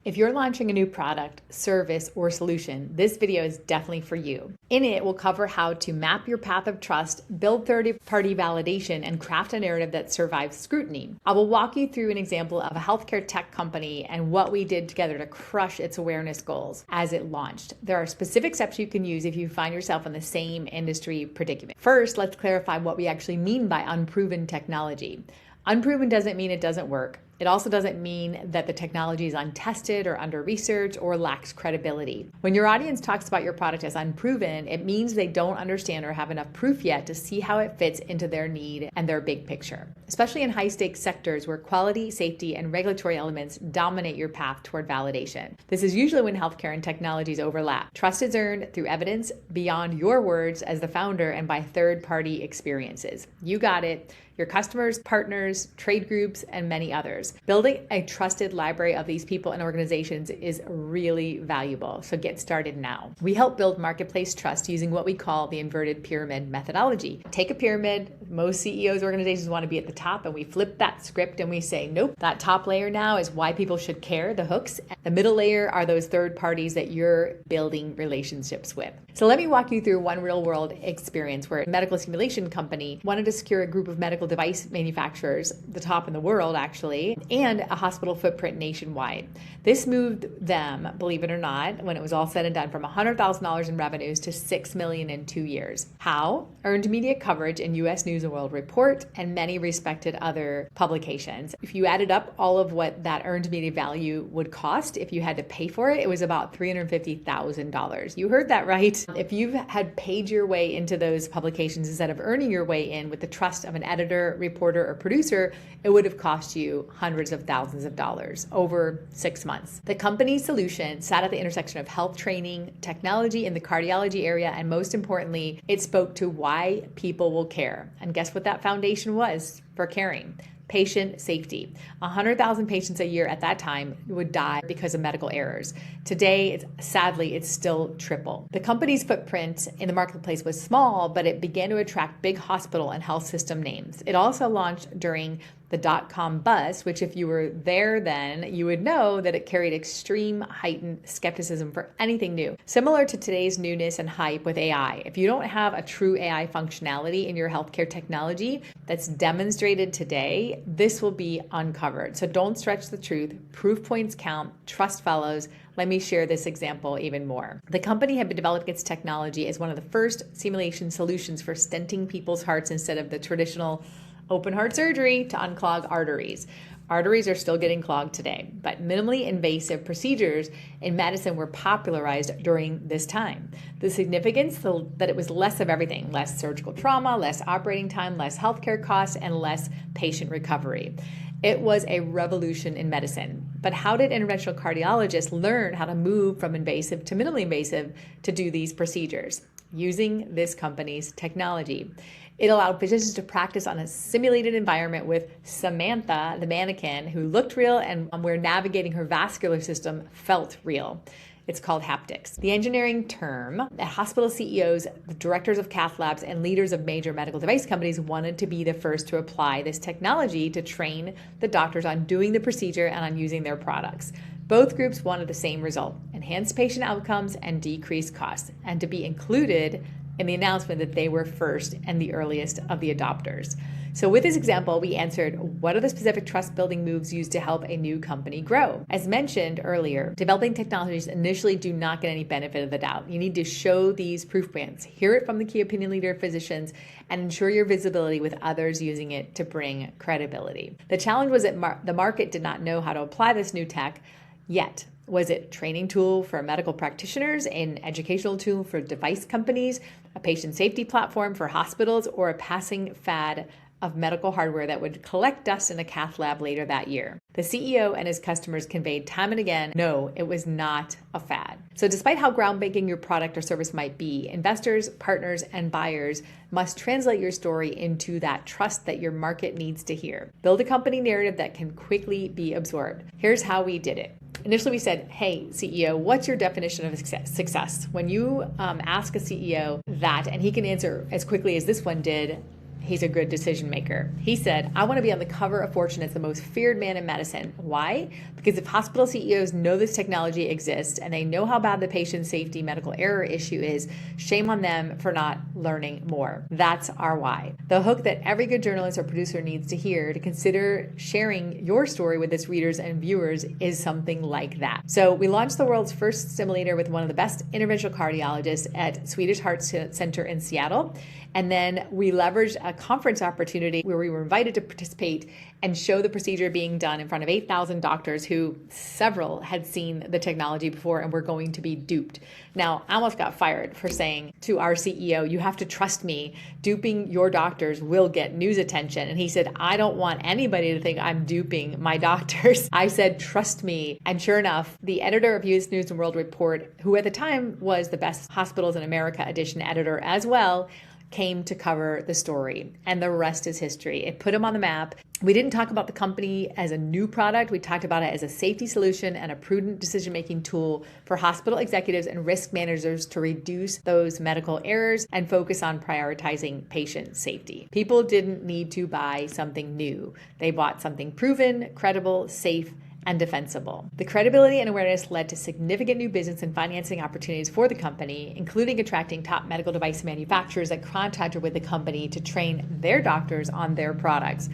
If you're launching a new product, service, or solution, this video is definitely for you. In it, we'll cover how to map your path of trust, build third-party validation, and craft a narrative that survives scrutiny. I will walk you through an example of a healthcare tech company and what we did together to crush its awareness goals as it launched. There are specific steps you can use if you find yourself in the same industry predicament. First, let's clarify what we actually mean by unproven technology. Unproven doesn't mean it doesn't work. It also doesn't mean that the technology is untested or under research or lacks credibility. When your audience talks about your product as unproven, it means they don't understand or have enough proof yet to see how it fits into their need and their big picture, especially in high-stakes sectors where quality, safety, and regulatory elements dominate your path toward validation. This is usually when healthcare and technologies overlap. Trust is earned through evidence beyond your words as the founder and by third-party experiences. You got it. Your customers, partners, trade groups, and many others. Building a trusted library of these people and organizations is really valuable, so get started now. We help build marketplace trust using what we call the inverted pyramid methodology. Take a pyramid, most CEOs organizations want to be at the top, and we flip that script and we say, nope, that top layer now is why people should care, the hooks. The middle layer are those third parties that you're building relationships with. So let me walk you through one real world experience where a medical simulation company wanted to secure a group of medical device manufacturers, the top in the world actually, and a hospital footprint nationwide. This moved them, believe it or not, when it was all said and done, from $100,000 in revenues to $6 million in 2 years. How? Earned media coverage in U.S. News and World Report and many respected other publications. If you added up all of what that earned media value would cost if you had to pay for it, it was about $350,000. You heard that right. If you had paid your way into those publications instead of earning your way in with the trust of an editor, reporter, or producer, it would have cost you hundreds of thousands of dollars over 6 months. The company's solution sat at the intersection of health training, technology in the cardiology area, and most importantly, it spoke to why people will care. And guess what that foundation was for caring? Patient safety. 100,000 patients a year at that time would die because of medical errors. Today, sadly, it's still triple. The company's footprint in the marketplace was small, but it began to attract big hospital and health system names. It also launched during the dot-com bust, which if you were there then, you would know that it carried extreme heightened skepticism for anything new. Similar to today's newness and hype with AI, if you don't have a true AI functionality in your healthcare technology that's demonstrated today, this will be uncovered. So don't stretch the truth. Proof points count. Trust follows. Let me share this example even more. The company had been developing its technology as one of the first simulation solutions for stenting people's hearts instead of the traditional open heart surgery to unclog arteries. Arteries are still getting clogged today, but minimally invasive procedures in medicine were popularized during this time. The significance that it was less of everything, less surgical trauma, less operating time, less healthcare costs, and less patient recovery. It was a revolution in medicine. But how did interventional cardiologists learn how to move from invasive to minimally invasive to do these procedures? Using this company's technology. It allowed physicians to practice on a simulated environment with Samantha, the mannequin, who looked real and where navigating her vascular system felt real. It's called haptics. The engineering term that hospital CEOs, the directors of cath labs, and leaders of major medical device companies wanted to be the first to apply this technology to train the doctors on doing the procedure and on using their products. Both groups wanted the same result: enhanced patient outcomes and decreased costs, and to be included in the announcement that they were first and the earliest of the adopters. So with this example, we answered, what are the specific trust-building moves used to help a new company grow? As mentioned earlier, developing technologies initially do not get any benefit of the doubt. You need to show these proof points, hear it from the key opinion leader physicians, and ensure your visibility with others using it to bring credibility. The challenge was that the market did not know how to apply this new tech yet. Was it a training tool for medical practitioners, an educational tool for device companies, a patient safety platform for hospitals, or a passing fad of medical hardware that would collect dust in a cath lab later that year? The CEO and his customers conveyed time and again, no, it was not a fad. So despite how groundbreaking your product or service might be, investors, partners, and buyers must translate your story into that trust that your market needs to hear. Build a company narrative that can quickly be absorbed. Here's how we did it. Initially, we said, hey, CEO, what's your definition of success? When you ask a CEO that, and he can answer as quickly as this one did, he's a good decision maker. He said, I want to be on the cover of Fortune as the most feared man in medicine. Why? Because if hospital CEOs know this technology exists and they know how bad the patient safety medical error issue is, shame on them for not learning more. That's our why. The hook that every good journalist or producer needs to hear to consider sharing your story with its readers and viewers is something like that. So we launched the world's first simulator with one of the best interventional cardiologists at Swedish Heart Center in Seattle. And then we leveraged a conference opportunity where we were invited to participate and show the procedure being done in front of 8,000 doctors who several had seen the technology before and were going to be duped. Now, I almost got fired for saying to our CEO, you have to trust me, duping your doctors will get news attention. And he said, I don't want anybody to think I'm duping my doctors. I said, trust me. And sure enough, the editor of US News and World Report, who at the time was the Best Hospitals in America edition editor as well, came to cover the story, and the rest is history. It put him on the map. We didn't talk about the company as a new product. We talked about it as a safety solution and a prudent decision-making tool for hospital executives and risk managers to reduce those medical errors and focus on prioritizing patient safety. People didn't need to buy something new. They bought something proven, credible, safe, and defensible. The credibility and awareness led to significant new business and financing opportunities for the company, including attracting top medical device manufacturers that contracted with the company to train their doctors on their products.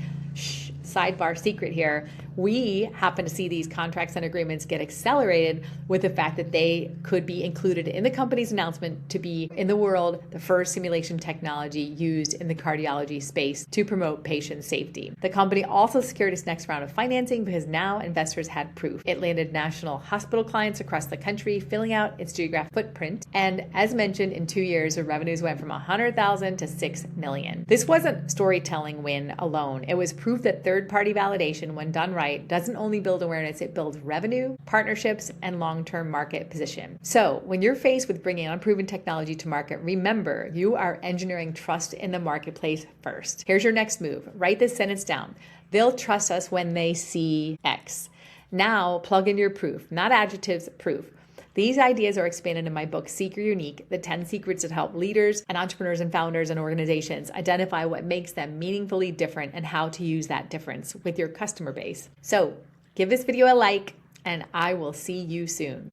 Sidebar secret here, we happen to see these contracts and agreements get accelerated with the fact that they could be included in the company's announcement to be in the world the first simulation technology used in the cardiology space to promote patient safety. The company also secured its next round of financing because now investors had proof. It landed national hospital clients across the country, filling out its geographic footprint. And as mentioned, in 2 years, the revenues went from $100,000 to $6 million. This wasn't storytelling win alone. It was proof that third-party validation, when done right, doesn't only build awareness, it builds revenue, partnerships, and long-term market position. So when you're faced with bringing unproven technology to market, remember you are engineering trust in the marketplace first. Here's your next move. Write this sentence down. They'll trust us when they see X. Now plug in your proof, not adjectives, proof. These ideas are expanded in my book, Seek Your Unique, the 10 secrets that help leaders and entrepreneurs and founders and organizations identify what makes them meaningfully different and how to use that difference with your customer base. So give this video a like, and I will see you soon.